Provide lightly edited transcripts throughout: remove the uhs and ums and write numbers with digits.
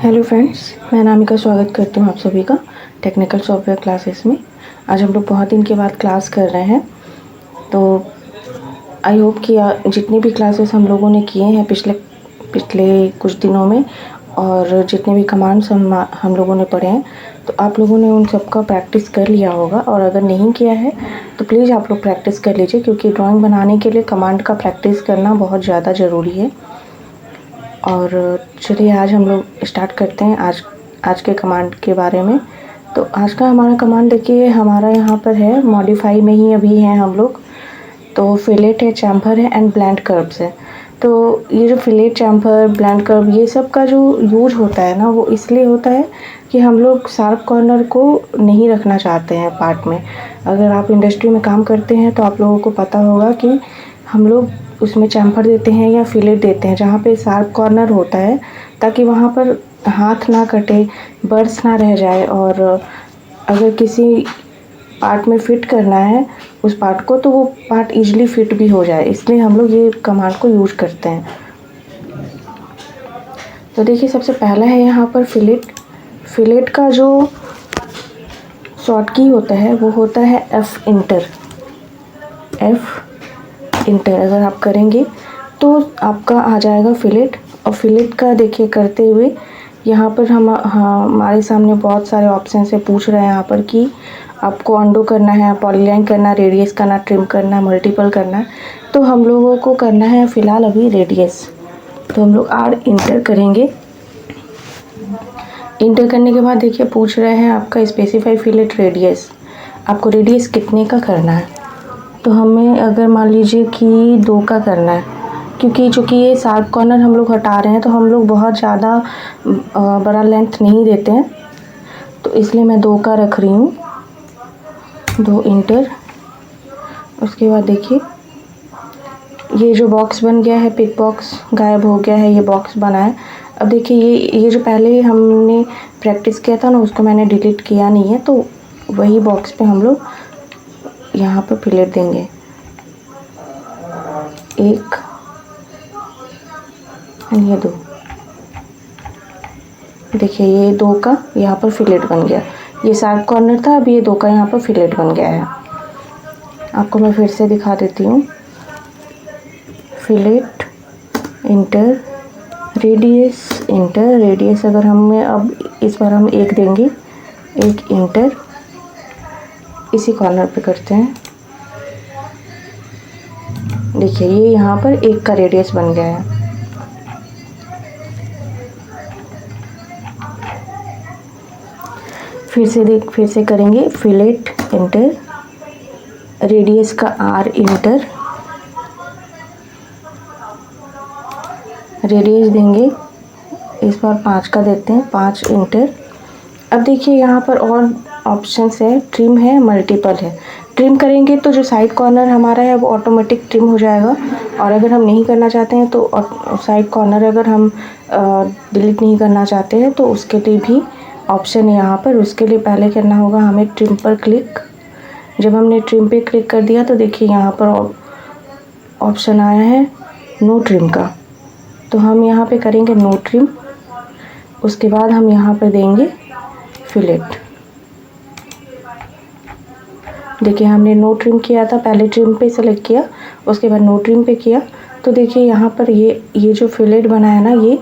Hello friends, मैं अनामिका स्वागत करती हूँ आप सभी का टेक्निकल सॉफ्टवेयर क्लासेस में। आज हम लोग बहुत दिन के बाद क्लास कर रहे हैं, तो आई होप कि जितनी भी क्लासेस हम लोगों ने किए हैं पिछले कुछ दिनों में और जितने भी कमांड्स हम लोगों ने पढ़े हैं, तो आप लोगों ने उन सब का प्रैक्टिस कर लिया होगा। और अगर नहीं किया है तो प्लीज़ आप लोग प्रैक्टिस कर लीजिए, क्योंकि ड्राइंग बनाने के लिए कमांड का प्रैक्टिस करना बहुत ज़्यादा ज़रूरी है। और चलिए आज हम लोग स्टार्ट करते हैं आज के कमांड के बारे में। तो आज का हमारा कमांड देखिए, हमारा यहाँ पर है मॉडिफाई में ही अभी हैं हम लोग। तो फिलेट है, चैम्फर है एंड ब्लेंड कर्व्स है। तो ये जो फिलेट, चैम्फर, ब्लेंड कर्व, ये सब का जो यूज होता है ना, वो इसलिए होता है कि हम लोग शार्प कॉर्नर को नहीं रखना चाहते हैं पार्ट में। अगर आप इंडस्ट्री में काम करते हैं तो आप लोगों को पता होगा कि हम लोग उसमें चैम्फर देते हैं या फिलेट देते हैं जहाँ पे शार्प कॉर्नर होता है, ताकि वहाँ पर हाथ ना कटे, बर्स ना रह जाए, और अगर किसी पार्ट में फिट करना है उस पार्ट को तो वो पार्ट इजीली फिट भी हो जाए। इसलिए हम लोग ये कमांड को यूज करते हैं। तो देखिए, सबसे पहला है यहाँ पर फिलेट का जो शॉर्ट की होता है वो होता है एफ इंटर। अगर आप करेंगे तो आपका आ जाएगा फिलेट। और फिलेट का देखिए करते हुए यहाँ पर हमारे सामने बहुत सारे ऑप्शन से पूछ रहे हैं यहाँ पर कि आपको अंडो करना है, पॉलीलाइन करना, रेडियस करना, ट्रिम करना है, मल्टीपल करना है। तो हम लोगों को करना है फ़िलहाल अभी रेडियस। तो हम लोग आर इंटर करेंगे। इंटर करने के बाद देखिए पूछ रहे हैं आपका स्पेसिफाई फिलेट रेडियस, आपको रेडियस कितने का करना है। तो हमें अगर मान लीजिए कि 2 का करना है, क्योंकि चूँकि ये शार्प कॉर्नर हम लोग हटा रहे हैं तो हम लोग बहुत ज़्यादा बड़ा लेंथ नहीं देते हैं, तो इसलिए मैं 2 का रख रही हूँ। 2 इंटर। उसके बाद देखिए ये जो बॉक्स बन गया है, पिक बॉक्स गायब हो गया है, ये बॉक्स बना है। अब देखिए ये जो पहले हमने प्रैक्टिस किया था ना, उसको मैंने डिलीट किया नहीं है, तो वही बॉक्स पे हम लोग यहाँ पर फिलेट देंगे। 1 ये 2। देखिए ये 2 का यहाँ पर फिलेट बन गया। ये शार्प कॉर्नर था, अब ये 2 का यहाँ पर फिलेट बन गया है। आपको मैं फिर से दिखा देती हूँ। Fillet inter, radius inter. Radius अगर हमें अब इस बार हम 1 देंगे, 1 इंटर। इसी कॉर्नर पे करते हैं। देखिए ये यहाँ पर 1 का रेडियस बन गया है। फिर से करेंगे फिलेट इंटर, रेडियस का आर इंटर, रेडियस देंगे इस बार 5 का देते हैं, 5 इंटर। अब देखिए यहाँ पर और ऑप्शंस है, ट्रिम है, मल्टीपल है। ट्रिम करेंगे तो जो साइड कॉर्नर हमारा है वो ऑटोमेटिक ट्रिम हो जाएगा, और अगर हम नहीं करना चाहते हैं तो साइड कॉर्नर अगर हम डिलीट नहीं करना चाहते हैं तो उसके लिए भी ऑप्शन है यहाँ पर। उसके लिए पहले करना होगा हमें ट्रिम पर क्लिक। जब हमने ट्रिम पे क्लिक कर दिया तो देखिए यहाँ पर ऑप्शन आया है नो ट्रिम का, तो हम यहाँ पे करेंगे नो ट्रिम। उसके बाद हम यहाँ पर देंगे फिलेट। देखिए हमने नो ट्रिम किया था, पहले ट्रिम पे सेलेक्ट किया, उसके बाद नो ट्रिम पे किया। तो देखिए यहाँ पर ये जो फिलेट बना है ना, ये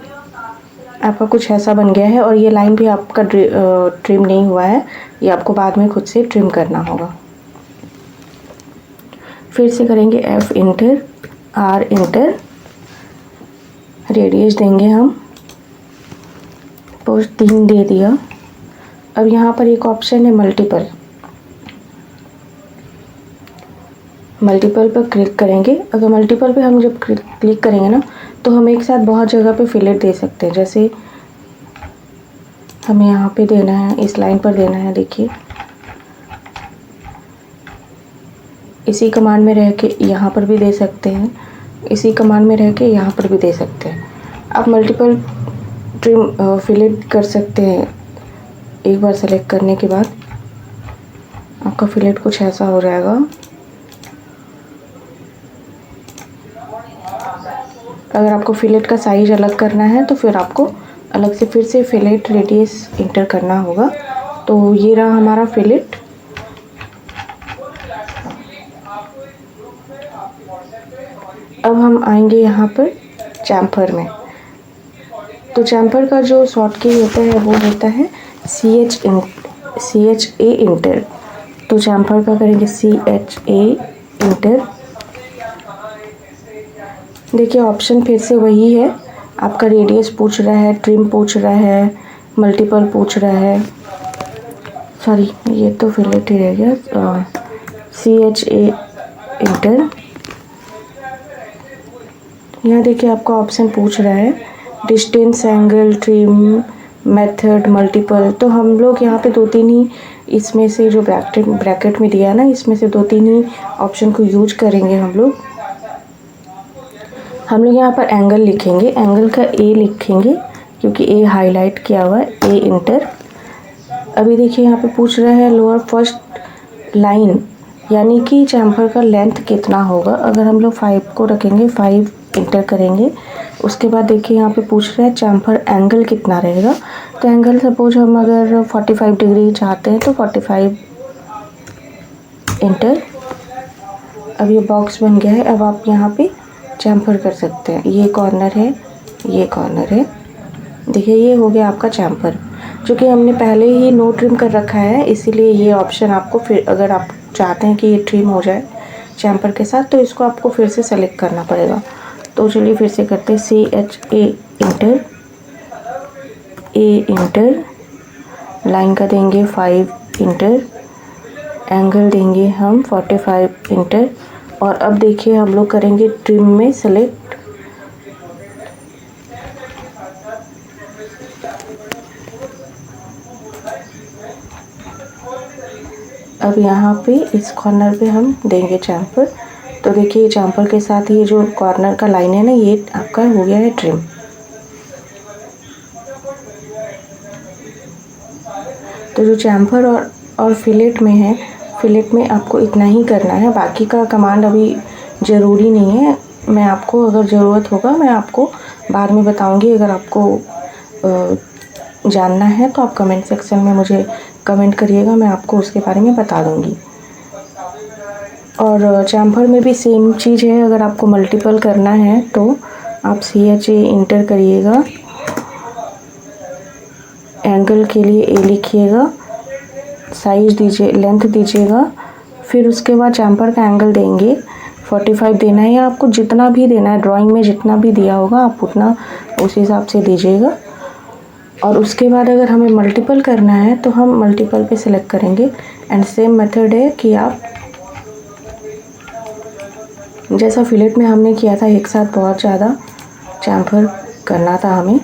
आपका कुछ ऐसा बन गया है। और ये लाइन भी आपका ट्रिम नहीं हुआ है, ये आपको बाद में खुद से ट्रिम करना होगा। फिर से करेंगे F enter, R enter, radius देंगे हम, पोस्ट 3 दे दिया। अब यहाँ पर एक ऑप्शन है मल्टीपल पर क्लिक करेंगे। अगर मल्टीपल पे हम जब क्लिक करेंगे ना, तो हम एक साथ बहुत जगह पे फिलेट दे सकते हैं। जैसे हमें यहाँ पे देना है, इस लाइन पर देना है, देखिए इसी कमांड में रह के यहाँ पर भी दे सकते हैं, इसी कमांड में रह के यहाँ पर भी दे सकते हैं। आप मल्टीपल ट्रिम फिलेट कर सकते हैं। एक बार सेलेक्ट करने के बाद आपका फिलेट कुछ ऐसा हो जाएगा। अगर आपको फिलेट का साइज अलग करना है तो फिर आपको अलग से फिर से फिलेट रेडियस इंटर करना होगा। तो ये रहा हमारा फिलेट। अब हम आएंगे यहाँ पर चैम्फर में। तो चैम्फर का जो शॉर्ट की होता है वो होता है CHA इंटर। तो चैम्फर का करेंगे CHA इंटर। देखिए ऑप्शन फिर से वही है, आपका रेडियस पूछ रहा है, ट्रिम पूछ रहा है, मल्टीपल पूछ रहा है, सॉरी ये तो फिलेट ही रह गया। CHA inter. यहाँ देखिए आपका ऑप्शन पूछ रहा है distance, angle, trim, method, multiple. तो हम लोग यहाँ पे 2-3 ही इसमें से जो ब्रैकेट में दिया है ना, इसमें से 2-3 ही ऑप्शन को यूज करेंगे हम लोग। यहाँ पर एंगल लिखेंगे, एंगल का A लिखेंगे क्योंकि A हाईलाइट किया हुआ है, A इंटर। अभी देखिए यहाँ पे पूछ रहा है लोअर फर्स्ट लाइन, यानी कि चैम्फर का लेंथ कितना होगा। अगर हम लोग 5 को रखेंगे, 5 इंटर करेंगे। उसके बाद देखिए यहाँ पे पूछ रहा है चैम्फर एंगल कितना रहेगा। तो एंगल सपोज हम अगर 45 डिग्री चाहते हैं तो 45 इंटर। अब ये बॉक्स बन गया है। अब आप यहाँ पे चैम्फर कर सकते हैं। ये कॉर्नर है, ये कॉर्नर है। देखिए ये हो गया आपका चैम्फर। चूँकि हमने पहले ही नो ट्रिम कर रखा है, इसीलिए ये ऑप्शन आपको फिर अगर आप चाहते हैं कि ये ट्रिम हो जाए चैम्फर के साथ, तो इसको आपको फिर से सेलेक्ट करना पड़ेगा। तो चलिए फिर से करते हैं CHA inter, A inter, line का देंगे 5 इंटर, एंगल देंगे हम 45 इंटर। और अब देखिए हम लोग करेंगे ट्रिम में सेलेक्ट। अब यहाँ पे इस कॉर्नर पे हम देंगे चैम्फर। तो देखिए चैम्फर के साथ ये जो कॉर्नर का लाइन है ना, ये आपका हो गया है ट्रिम। तो जो चैम्फर और फिलेट में है, फिलेट में आपको इतना ही करना है, बाकी का कमांड अभी ज़रूरी नहीं है। मैं आपको अगर ज़रूरत होगा मैं आपको बाद में बताऊंगी। अगर आपको जानना है तो आप कमेंट सेक्शन में मुझे कमेंट करिएगा, मैं आपको उसके बारे में बता दूंगी। और चैम्फर में भी सेम चीज़ है, अगर आपको मल्टीपल करना है तो आप CHA इंटर करिएगा, एंगल के लिए A लिखिएगा, साइज दीजिए, लेंथ दीजिएगा, फिर उसके बाद चैम्फर का एंगल देंगे 45 देना है, या आपको जितना भी देना है, ड्राइंग में जितना भी दिया होगा आप उतना उस हिसाब से दीजिएगा। और उसके बाद अगर हमें मल्टीपल करना है तो हम मल्टीपल पे सिलेक्ट करेंगे। एंड सेम मेथड है कि आप जैसा फिलेट में हमने किया था, एक साथ बहुत ज़्यादा चैम्फर करना था हमें।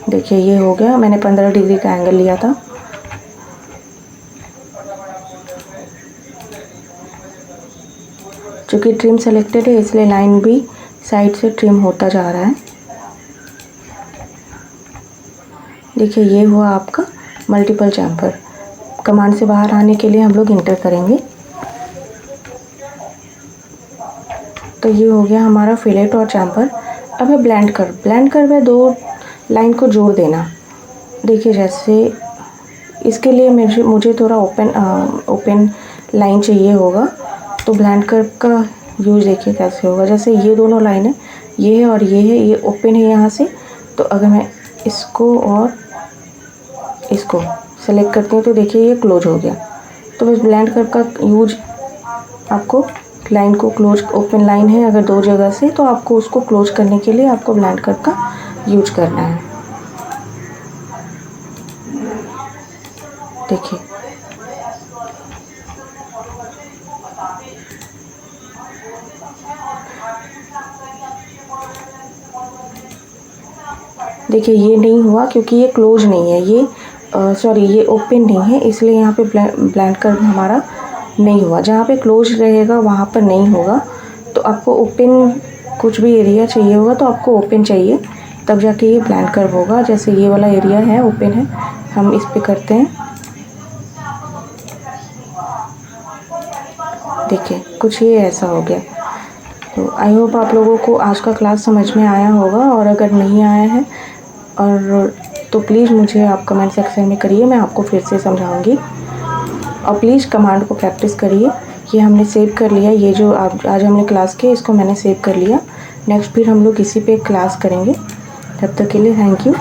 देखिए ये हो गया, मैंने 15 डिग्री का एंगल लिया था। चूँकि ट्रिम सेलेक्टेड है इसलिए लाइन भी साइड से ट्रिम होता जा रहा है। देखिए ये हुआ आपका मल्टीपल चैम्फर। कमांड से बाहर आने के लिए हम लोग इंटर करेंगे। तो ये हो गया हमारा फिलेट और चैम्फर। अब है ब्लेंड कर में 2 लाइन को जोड़ देना। देखिए जैसे इसके लिए मुझे थोड़ा ओपन लाइन चाहिए होगा, तो ब्लेंड कर का यूज देखिए कैसे होगा। जैसे ये दोनों लाइन है, ये है और ये है, ये ओपन है यहाँ से। तो अगर मैं इसको और इसको सेलेक्ट करती हूँ तो देखिए ये क्लोज हो गया। तो बस ब्लेंड कर का यूज आपको लाइन को क्लोज, ओपन लाइन है अगर 2 जगह से, तो आपको उसको क्लोज करने के लिए आपको ब्लेंड कर का यूज करना है। देखिए देखिए ये नहीं हुआ क्योंकि ये क्लोज नहीं है, ये सॉरी ये ओपन नहीं है, इसलिए यहाँ पे ब्लेंड कर हमारा नहीं हुआ। जहाँ पे क्लोज रहेगा वहाँ पर नहीं होगा। तो आपको ओपन कुछ भी एरिया चाहिए होगा तो आपको ओपन चाहिए, तब जाके ये ब्लेंड कर्व होगा। जैसे ये वाला एरिया है ओपन है, हम इस पे करते हैं। देखिए कुछ ये ऐसा हो गया। तो आई होप आप लोगों को आज का क्लास समझ में आया होगा, और अगर नहीं आया है और तो प्लीज़ मुझे आप कमेंट सेक्शन में करिए, मैं आपको फिर से समझाऊंगी। और प्लीज़ कमांड को प्रैक्टिस करिए। ये हमने सेव कर लिया, ये जो आज हमने क्लास की इसको मैंने सेव कर लिया। नेक्स्ट फिर हम लोग इसी पे क्लास करेंगे। तब तक के लिए थैंक यू।